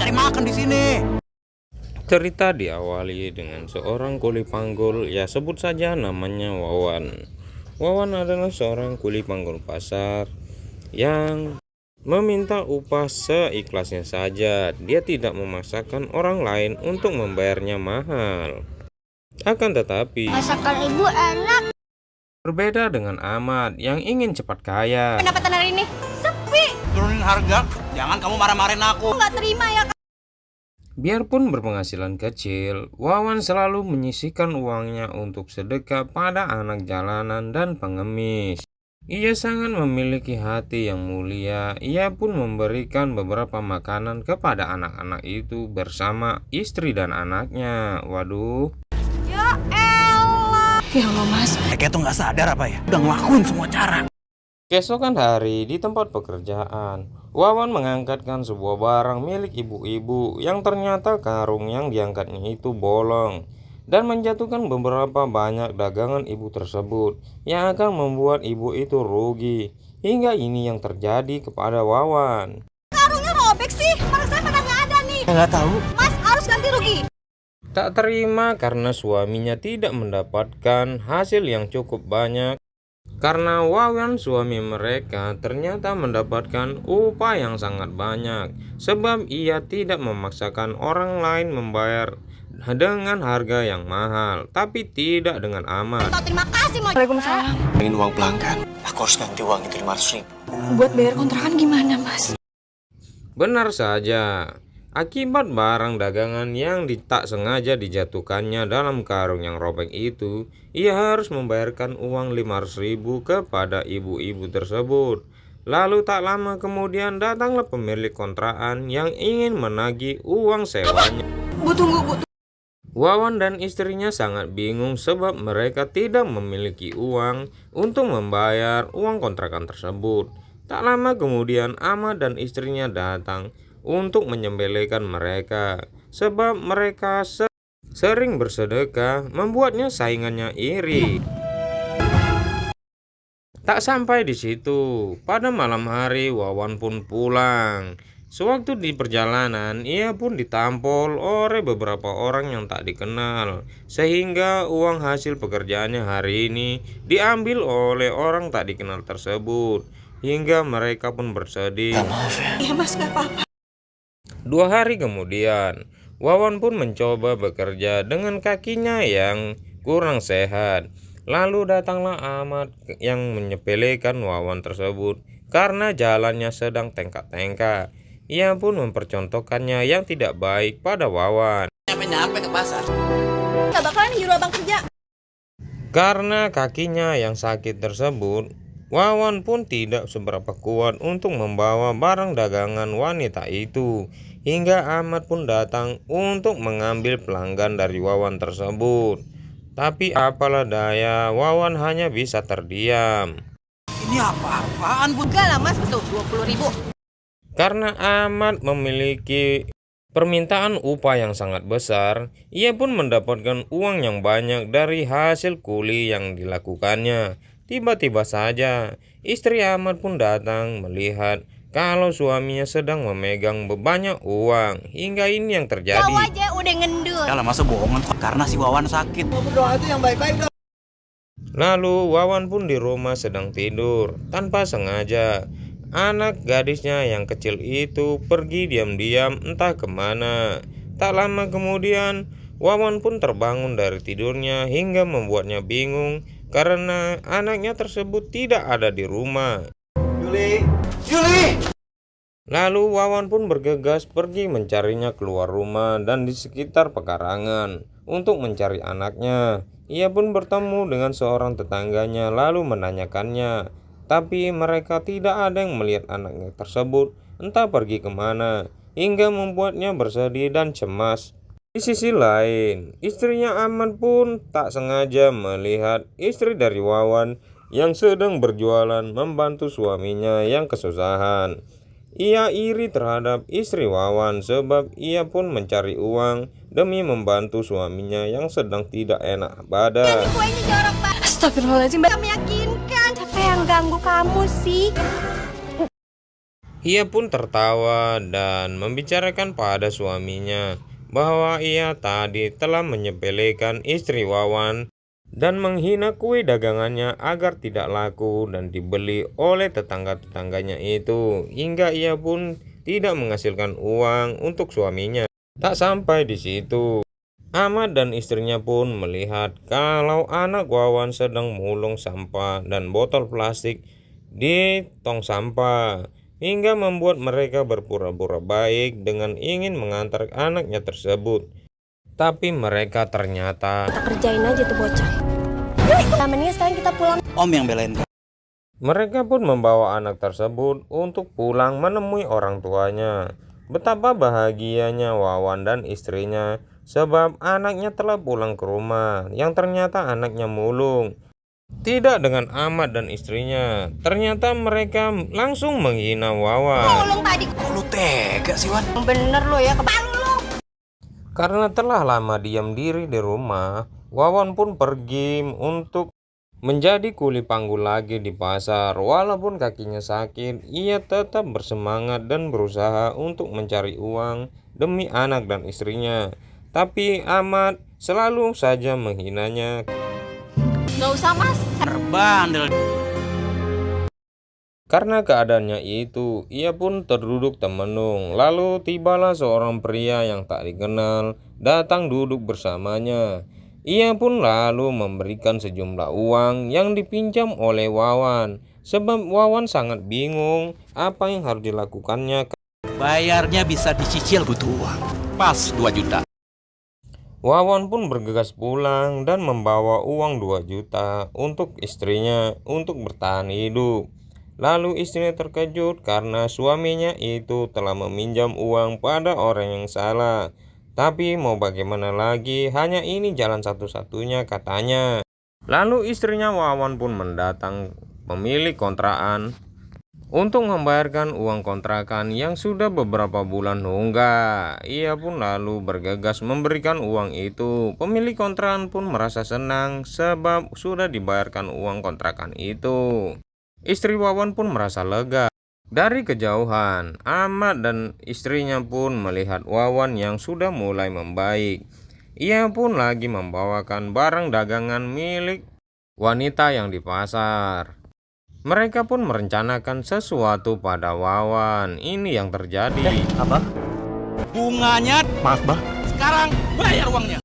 cari makan di sini. Cerita diawali dengan seorang kuli panggul, ya sebut saja namanya Wawan. Wawan adalah seorang kuli panggul pasar yang meminta upah seikhlasnya saja. Dia tidak memaksakan orang lain untuk membayarnya mahal. Akan tetapi, Masakan ibu enak. berbeda dengan Ahmad yang ingin cepat kaya. Pendapatan hari ini sepi. Turunin harga. Jangan kamu marah-marahin aku. Nggak terima ya. Biarpun berpenghasilan kecil, Wawan selalu menyisihkan uangnya untuk sedekah pada anak jalanan dan pengemis. Ia sangat memiliki hati yang mulia. Ia pun memberikan beberapa makanan kepada anak-anak itu bersama istri dan anaknya. Waduh. Ya elah. Ya Allah mas. Kayak tuh nggak sadar apa ya? Udah ngelakuin semua cara. Keesokan hari di tempat pekerjaan, Wawan mengangkatkan sebuah barang milik ibu-ibu yang ternyata karung yang diangkatnya itu bolong dan menjatuhkan beberapa banyak dagangan ibu tersebut yang akan membuat ibu itu rugi. Hingga ini yang terjadi kepada Wawan. Karungnya robek sih. Barang saya pada nggak ada nih. Nggak tahu. Mas harus ganti rugi. Tak terima karena suaminya tidak mendapatkan hasil yang cukup banyak. Karena Wawan suami mereka ternyata mendapatkan upah yang sangat banyak, sebab ia tidak memaksakan orang lain membayar dengan harga yang mahal, tapi tidak dengan Ahmad. Terima kasih mas. Waalaikumsalam. Ingin uang pelanggan. Aku harus ganti uang itu 500.000. Buat bayar kontrakan gimana mas? Benar saja, akibat barang dagangan yang tak sengaja dijatuhkannya dalam karung yang robek itu, ia harus membayarkan uang 500.000 kepada ibu-ibu tersebut. Lalu tak lama kemudian datanglah pemilik kontrakan yang ingin menagih uang sewanya. Bu tunggu. Wawan dan istrinya sangat bingung sebab mereka tidak memiliki uang untuk membayar uang kontrakan tersebut. Tak lama kemudian Ahmad dan istrinya datang untuk menyembelihkan mereka, sebab mereka sering bersedekah membuatnya saingannya iri. Tak sampai di situ, pada malam hari Wawan pun pulang. Sewaktu di perjalanan, ia pun ditampol oleh beberapa orang yang tak dikenal, sehingga uang hasil pekerjaannya hari ini diambil oleh orang tak dikenal tersebut, hingga mereka pun bersedih. Maaf ya. Iya mas nggak apa-apa. 2 hari kemudian, Wawan pun mencoba bekerja dengan kakinya yang kurang sehat. Lalu datanglah Ahmad yang menyepelekan Wawan tersebut karena jalannya sedang tengkak-tengkak. Ia pun mempercontohkannya yang tidak baik pada Wawan. Nyampe ke pasar. Nggak bakalan nyuruh abang kerja. Karena kakinya yang sakit tersebut, Wawan pun tidak seberapa kuat untuk membawa barang dagangan wanita itu. Hingga Ahmad pun datang untuk mengambil pelanggan dari Wawan tersebut. Tapi apalah daya, Wawan hanya bisa terdiam. Ini apa-apaan bu? Enggak lah mas, tuh 20.000. Karena Ahmad memiliki permintaan upah yang sangat besar, ia pun mendapatkan uang yang banyak dari hasil kuli yang dilakukannya. Tiba-tiba saja, istri Ahmad pun datang melihat kalau suaminya sedang memegang banyak uang. Hingga ini yang terjadi. Tahu aja udah ngendul. Yalah masa bohongan karena si Wawan sakit. Berdoa itu yang baik-baik dong. Lalu Wawan pun di rumah sedang tidur. Tanpa sengaja, anak gadisnya yang kecil itu pergi diam-diam entah kemana. Tak lama kemudian, Wawan pun terbangun dari tidurnya hingga membuatnya bingung karena anaknya tersebut tidak ada di rumah. Yuli. Lalu Wawan pun bergegas pergi mencarinya keluar rumah dan di sekitar pekarangan untuk mencari anaknya. Ia pun bertemu dengan seorang tetangganya lalu menanyakannya. Tapi mereka tidak ada yang melihat anaknya tersebut, entah pergi kemana, hingga membuatnya bersedih dan cemas. Di sisi lain, istrinya Ahmad pun tak sengaja melihat istri dari Wawan yang sedang berjualan membantu suaminya yang kesusahan. Ia iri terhadap istri Wawan sebab ia pun mencari uang demi membantu suaminya yang sedang tidak enak badan. Kuenya jorok banget. Astagfirullahaladzim. Gak meyakinkan. Siapa yang ganggu kamu sih? Ia pun tertawa dan membicarakan pada suaminya bahwa ia tadi telah menyepelekan istri Wawan dan menghina kue dagangannya agar tidak laku dan dibeli oleh tetangga-tetangganya itu, hingga ia pun tidak menghasilkan uang untuk suaminya. Tak sampai di situ, Ahmad dan istrinya pun melihat kalau anak Wawan sedang mulung sampah dan botol plastik di tong sampah, hingga membuat mereka berpura-pura baik dengan ingin mengantar anaknya tersebut. Tapi mereka ternyata Kita kerjain aja tuh bocah. Nah, mendingan sekarang kita pulang. Om yang belain kamu. mereka pun membawa anak tersebut untuk pulang menemui orang tuanya. Betapa bahagianya Wawan dan istrinya sebab anaknya telah pulang ke rumah yang ternyata anaknya mulung. Tidak dengan Ahmad dan istrinya, ternyata mereka langsung menghina Wawan. Tolong tadi. Kok lu tega sih, Wan? Bener lo ya, kepala lu. Karena telah lama diam diri di rumah, Wawan pun pergi untuk menjadi kuli panggul lagi di pasar. Walaupun kakinya sakit, ia tetap bersemangat dan berusaha untuk mencari uang demi anak dan istrinya. Tapi Ahmad selalu saja menghinanya. Gak usah mas. Terbandel. Karena keadaannya itu, ia pun terduduk termenung. Lalu tibalah seorang pria yang tak dikenal datang duduk bersamanya. Ia pun lalu memberikan sejumlah uang yang dipinjam oleh Wawan. Sebab Wawan sangat bingung apa yang harus dilakukannya. Bayarnya bisa dicicil, butuh uang. Pas 2 juta. Wawan pun bergegas pulang dan membawa uang 2 juta untuk istrinya untuk bertahan hidup. Lalu istrinya terkejut karena suaminya itu telah meminjam uang pada orang yang salah. Tapi mau bagaimana lagi, hanya ini jalan satu-satunya katanya. Lalu istrinya Wawan pun mendatang pemilik kontrakan untuk membayarkan uang kontrakan yang sudah beberapa bulan nunggak. Ia pun lalu bergegas memberikan uang itu. Pemilik kontrakan pun merasa senang sebab sudah dibayarkan uang kontrakan itu. Istri Wawan pun merasa lega. Dari kejauhan, Ahmad dan istrinya pun melihat Wawan yang sudah mulai membaik. Ia pun lagi membawakan barang dagangan milik wanita yang di pasar. Mereka pun merencanakan sesuatu pada Wawan. Ini yang terjadi. Abah? Bunganya, maaf bah, sekarang bayar uangnya.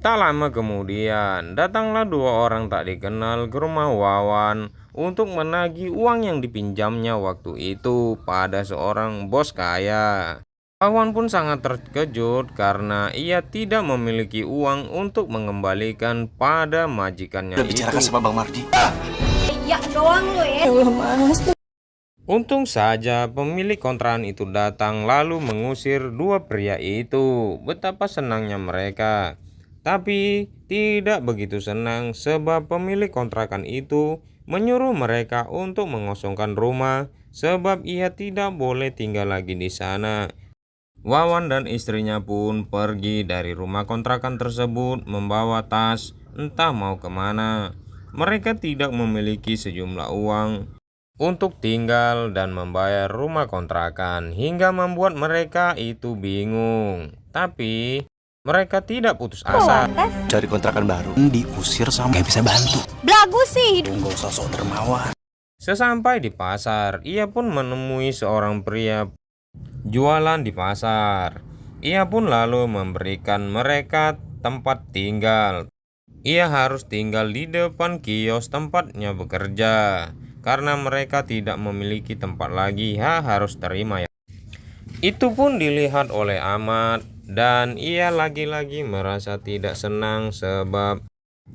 Tak lama kemudian, datanglah 2 orang tak dikenal ke rumah Wawan untuk menagih uang yang dipinjamnya waktu itu pada seorang bos kaya. Wawan pun sangat terkejut karena ia tidak memiliki uang untuk mengembalikan pada majikannya Udah bicarakan itu. sama Bang Mardi. Iya doang lo ya. Ya Allah mas. Untung saja pemilik kontrakan itu datang lalu mengusir 2 pria itu. Betapa senangnya mereka. Tapi tidak begitu senang sebab pemilik kontrakan itu menyuruh mereka untuk mengosongkan rumah sebab ia tidak boleh tinggal lagi di sana. Wawan dan istrinya pun pergi dari rumah kontrakan tersebut membawa tas entah mau kemana. Mereka tidak memiliki sejumlah uang untuk tinggal dan membayar rumah kontrakan hingga membuat mereka itu bingung. Tapi mereka tidak putus asa. Cari kontrakan baru, diusir sama gak bisa bantu. Belagu sih. Gak usah sok dermawan. Sesampai di pasar, ia pun menemui seorang pria jualan di pasar. Ia pun lalu memberikan mereka tempat tinggal. Ia harus tinggal di depan kios tempatnya bekerja. Karena mereka tidak memiliki tempat lagi, harus terima ya. Itu pun dilihat oleh Ahmad dan ia lagi-lagi merasa tidak senang sebab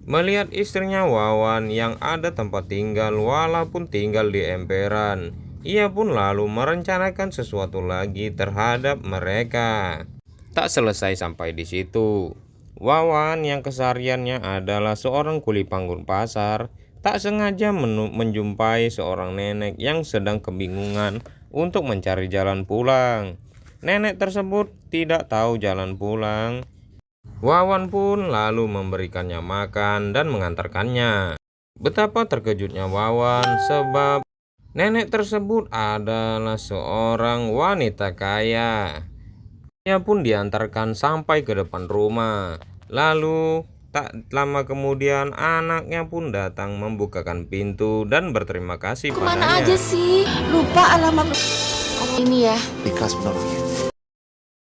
melihat istrinya Wawan yang ada tempat tinggal walaupun tinggal di emperan. Ia pun lalu merencanakan sesuatu lagi terhadap mereka. Tak selesai sampai di situ. Wawan yang kesehariannya adalah seorang kuli panggul pasar tak sengaja menjumpai seorang nenek yang sedang kebingungan untuk mencari jalan pulang. Nenek tersebut tidak tahu jalan pulang. Wawan pun lalu memberikannya makan dan mengantarkannya. Betapa terkejutnya Wawan sebab Nenek tersebut adalah seorang wanita kaya. Ia pun diantarkan sampai ke depan rumah. Lalu tak lama kemudian anaknya pun datang membukakan pintu dan berterima kasih Kemana padanya. aja sih? Lupa alamat. Oh, ini ya. Ikhlas menolongnya.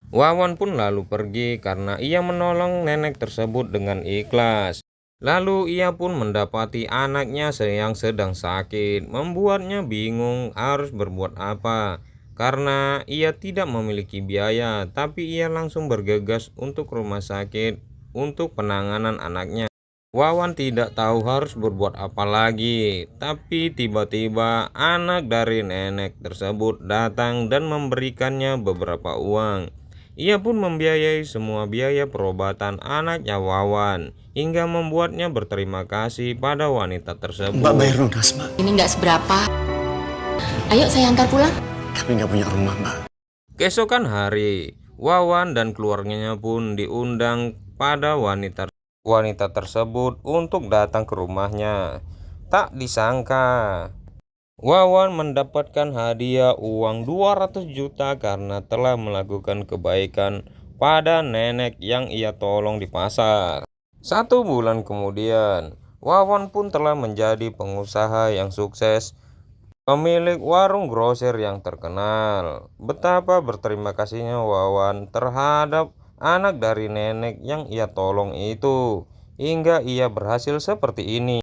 Wawan pun lalu pergi karena ia menolong nenek tersebut dengan ikhlas. Lalu ia pun mendapati anaknya yang sedang sakit, membuatnya bingung harus berbuat apa. Karena ia tidak memiliki biaya, tapi ia langsung bergegas untuk rumah sakit untuk penanganan anaknya. Wawan tidak tahu harus berbuat apa lagi, tapi tiba-tiba anak dari nenek tersebut datang dan memberikannya beberapa uang. Ia pun membiayai semua biaya perobatan anaknya Wawan, hingga membuatnya berterima kasih pada wanita tersebut. Mbak bayar lunas, Mbak. Ini nggak seberapa. Ayo saya antar pulang. Tapi nggak punya rumah, Mbak. Keesokan hari, Wawan dan keluarganya pun diundang pada wanita tersebut untuk datang ke rumahnya. Tak disangka, Wawan mendapatkan hadiah uang 200 juta karena telah melakukan kebaikan pada nenek yang ia tolong di pasar. 1 bulan kemudian, Wawan pun telah menjadi pengusaha yang sukses, pemilik warung grosir yang terkenal. Betapa berterima kasihnya Wawan terhadap anak dari nenek yang ia tolong itu, hingga ia berhasil seperti ini.